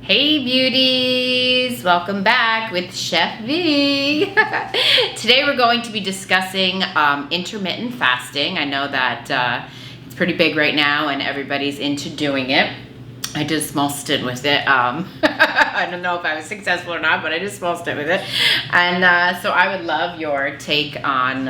Hey beauties, welcome back with Chef V. Today we're going to be discussing intermittent fasting. I know that it's pretty big right now and everybody's into doing it. I did a small stint with it. I don't know if I was successful or not, but I did a small stint with it. And so I would love your take on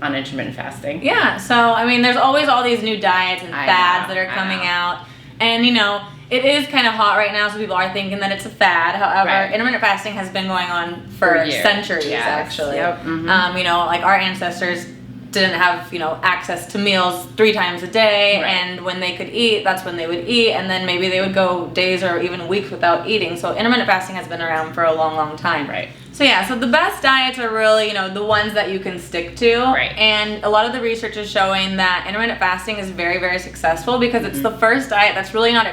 intermittent fasting. Yeah, so I mean, there's always all these new diets and fads that are coming out. And you know, it is kind of hot right now, so people are thinking that it's a fad. However, intermittent fasting has been going on for centuries, actually. Yep. Mm-hmm. You know, like our ancestors didn't have, access to meals 3 times a day, and when they could eat, that's when they would eat, and then maybe they would go days or even weeks without eating. So intermittent fasting has been around for a long, long time. Right. So yeah, so the best diets are really, the ones that you can stick to. Right. And a lot of the research is showing that intermittent fasting is very, very successful because it's the first diet that's really not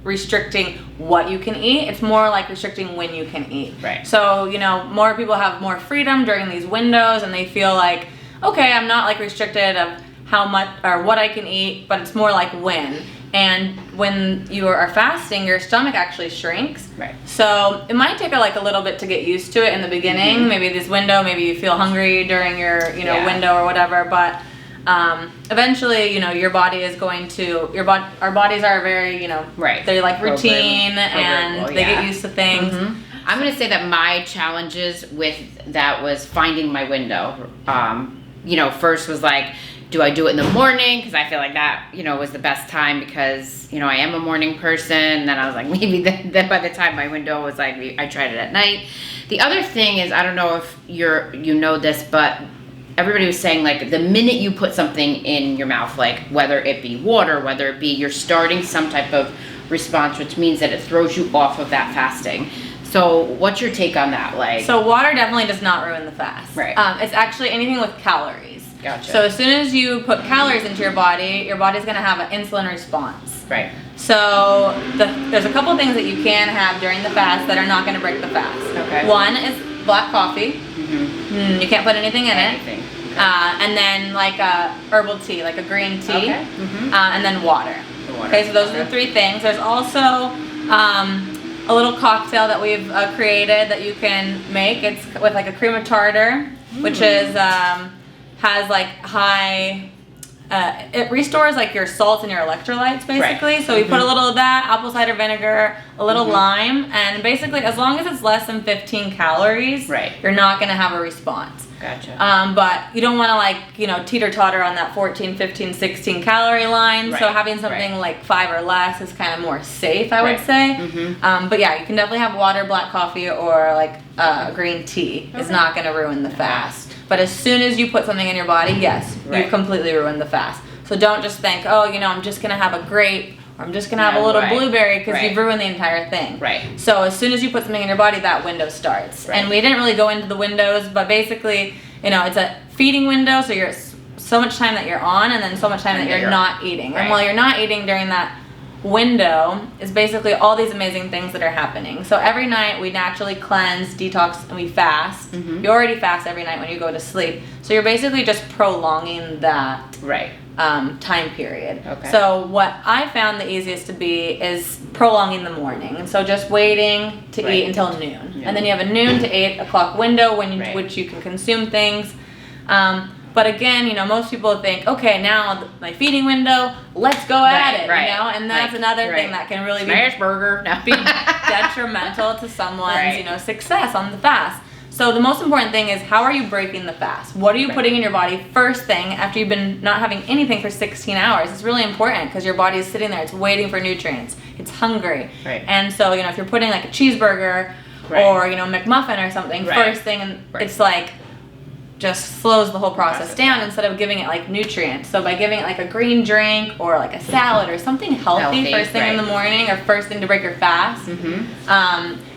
restricting what you can eat. It's more like restricting when you can eat. Right. So, more people have more freedom during these windows and they feel like, okay, I'm not like restricted of how much or what I can eat, but it's more like when. And when you are fasting, your stomach actually shrinks. Right. So it might take a little bit to get used to it in the beginning. Mm-hmm. Maybe this window, maybe you feel hungry during your, window or whatever. But eventually, your body is going to, our bodies are very, they're like routine and they get used to things. Mm-hmm. I'm going to say that my challenges with that was finding my window. First was like, do I do it in the morning? Because I feel like that, was the best time because, I am a morning person. And then I was like, maybe then by the time my window was like, I tried it at night. The other thing is, I don't know if you know this, but everybody was saying like the minute you put something in your mouth, like whether it be water, whether it be you're starting some type of response, which means that it throws you off of that fasting. So what's your take on that? So water definitely does not ruin the fast. Right. It's actually anything with calories. Gotcha. So as soon as you put calories into your body's going to have an insulin response. Right. So there's a couple things that you can have during the fast that are not going to break the fast. Okay. One is black coffee. Mm-hmm. You can't put anything in it. Okay. And then like a herbal tea, like a green tea. Okay. Mm-hmm. And then water. Okay, so those are the 3 things. There's also a little cocktail that we've created that you can make. It's with like a cream of tartar, which is has like high. It restores like your salts and your electrolytes basically. Right. So we put a little of that, apple cider vinegar, a little lime, and basically as long as it's less than 15 calories, you're not going to have a response. Gotcha. But you don't want to teeter-totter on that 14, 15, 16 calorie line. So having something like 5 or less is kind of more safe, I would say. Mm-hmm. But yeah, you can definitely have water, black coffee, or like green tea. It's not going to ruin the fast. But as soon as you put something in your body, yes, you've completely ruined the fast. So don't just think, I'm just going to have a grape or I'm just going to have a little blueberry because you've ruined the entire thing. Right. So as soon as you put something in your body, that window starts. Right. And we didn't really go into the windows, but basically, it's a feeding window, so you're so much time that you're on and then so much time that you're not eating. Right. And while you're not eating during that window is basically all these amazing things that are happening. So every night we naturally cleanse, detox, and we fast. Mm-hmm. You already fast every night when you go to sleep. So you're basically just prolonging that time period. Okay. So what I found the easiest to be is prolonging the morning. So just waiting to eat until noon. Yeah. And then you have a noon to 8 o'clock window which you can consume things. But again, most people think, okay, now my feeding window, let's go at it, and that's another thing that can really be detrimental to someone's, success on the fast. So the most important thing is, how are you breaking the fast? What are you putting in your body first thing after you've been not having anything for 16 hours? It's really important because your body is sitting there, it's waiting for nutrients, it's hungry. Right. And so, if you're putting like a cheeseburger or, McMuffin or something, first thing, and it's like, just slows the whole process down instead of giving it like nutrients. So by giving it like a green drink or like a salad or something healthy first thing in the morning or first thing to break your fast,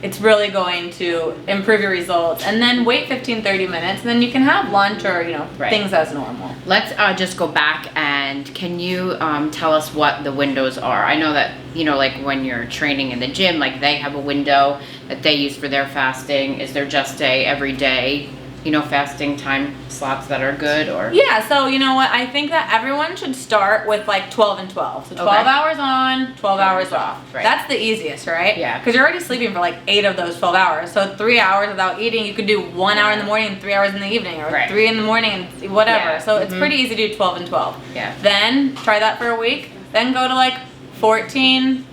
it's really going to improve your results. And then wait 15-30 minutes and then you can have lunch or things as normal. Let's just go back and can you tell us what the windows are? I know that like when you're training in the gym, like they have a window that they use for their fasting. Is there just a everyday fasting time slots that are good, or? Yeah, so you know what? I think that everyone should start with like 12 and 12. So 12 hours on, 12 hours off. Right. That's the easiest, right? Yeah. Because you're already sleeping for like 8 of those 12 hours. So 3 hours without eating, you could do 1 hour in the morning and 3 hours in the evening, or 3 in the morning and whatever. Yeah. So it's pretty easy to do 12 and 12. Yeah. Then try that for a week. Then go to like 14,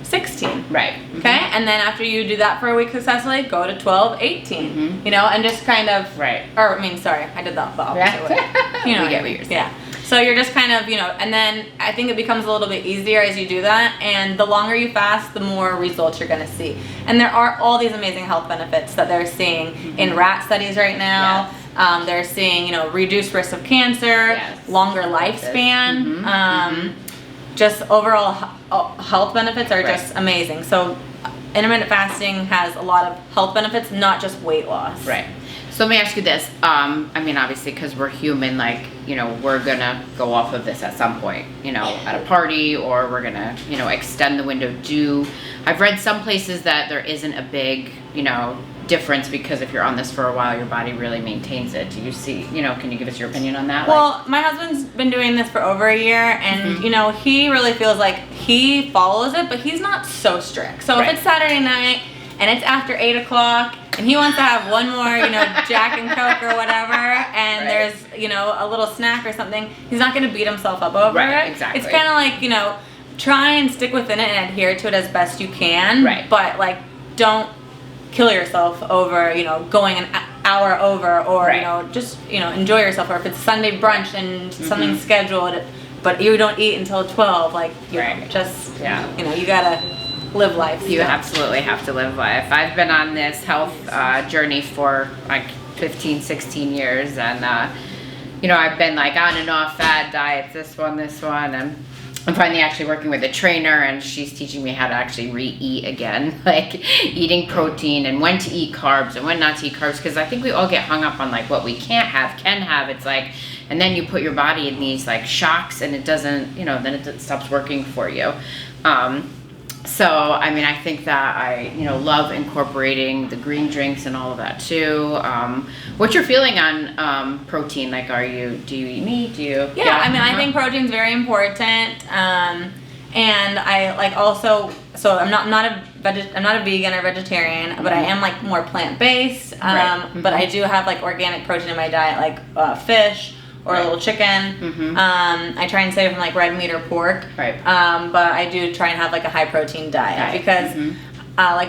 16. Right. Okay, and then after you do that for a week successfully, go to 12, 18. And just kind of. Right. Or I did that the opposite way. We get what you're saying. Yeah. So you're just kind of, and then I think it becomes a little bit easier as you do that. And the longer you fast, the more results you're going to see. And there are all these amazing health benefits that they're seeing in rat studies right now. Yes. They're seeing, reduced risk of cancer, longer lifespan. Just overall health benefits are just amazing. So intermittent fasting has a lot of health benefits, not just weight loss. Right. So let me ask you this. Obviously, because we're human, we're going to go off of this at some point, at a party, or we're going to, extend the window. I've read some places that there isn't a big, difference, because if you're on this for a while, your body really maintains it. Do you see, can you give us your opinion on that? Well, my husband's been doing this for over a year, and he really feels like he follows it, but he's not so strict. So if it's Saturday night and it's after 8 o'clock and he wants to have one more, Jack and Coke or whatever, and there's, a little snack or something, he's not going to beat himself up over it. Exactly. It's kind of like, try and stick within it and adhere to it as best you can. Right. But don't kill yourself over, going an hour over, or, just, enjoy yourself. Or if it's Sunday brunch and something's scheduled, but you don't eat until 12, you gotta live life. You absolutely have to live life. I've been on this health journey for 15, 16 years, and, I've been on and off fad diets, this one, and I'm finally actually working with a trainer, and she's teaching me how to actually re-eat again, eating protein and when to eat carbs and when not to eat carbs, because I think we all get hung up on what we can have. It's and then you put your body in these shocks, and it doesn't, then it stops working for you. So, I think that I, love incorporating the green drinks and all of that too. What's your feeling on protein? Do you eat meat? I think protein's very important. And I also, so I'm not a vegan or vegetarian, but I am more plant-based. But I do have organic protein in my diet, fish, or a little chicken. I try and stay from red meat or pork. But I do try and have a high protein diet, because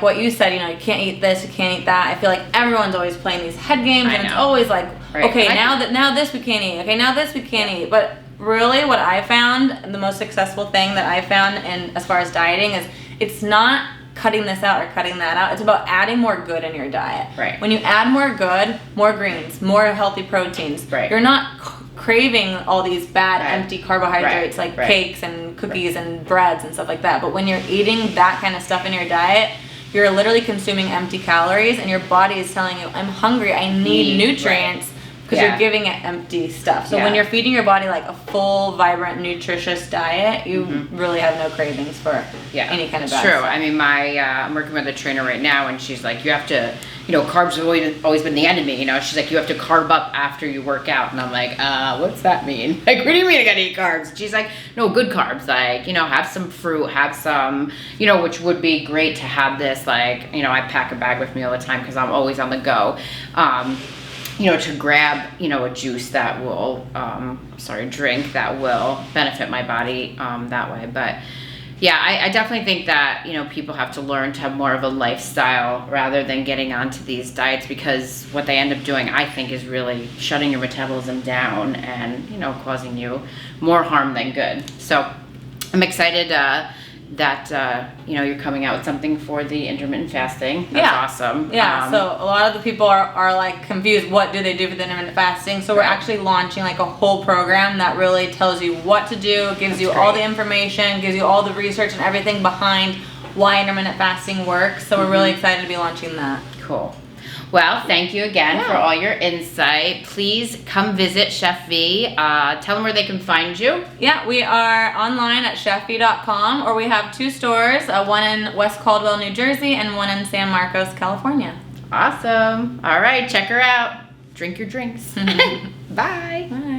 what you said, you can't eat this, you can't eat that. I feel like everyone's always playing these head games, and it's always okay, now this we can't eat. Okay, now this we can't eat. But really, what I found, the most successful thing that I found in as far as dieting, is it's not cutting this out or cutting that out. It's about adding more good in your diet. When you add more good, more greens, more healthy proteins, you're not craving all these bad empty carbohydrates cakes and cookies and breads and stuff like that. But when you're eating that kind of stuff in your diet, you're literally consuming empty calories, and your body is telling you, I'm hungry, I need nutrients, because you're giving it empty stuff. So when you're feeding your body a full, vibrant, nutritious diet, you really have no cravings for any kind of bad stuff. I'm working with a trainer right now, and she's you have to, carbs have always been the enemy, she's you have to carb up after you work out, and I'm what's that mean? What do you mean I gotta eat carbs? She's no, good carbs, have some fruit, have some, which would be great to have this, I pack a bag with me all the time, because I'm always on the go. To grab, a juice that will, drink that will benefit my body that way. But yeah, I definitely think that, people have to learn to have more of a lifestyle rather than getting onto these diets, because what they end up doing, I think, is really shutting your metabolism down and, causing you more harm than good. So I'm excited that you're coming out with something for the intermittent fasting. That's awesome. So a lot of the people are confused, what do they do for the intermittent fasting? So we're actually launching a whole program that really tells you what to do, gives you all the information, gives you all the research and everything behind why intermittent fasting works. So we're really excited to be launching that. Cool. Well, thank you again for all your insight. Please come visit Chef V. Tell them where they can find you. Yeah, we are online at chefv.com, or we have 2 stores, one in West Caldwell, New Jersey, and one in San Marcos, California. Awesome. All right, check her out. drink your drinks. Bye. Bye.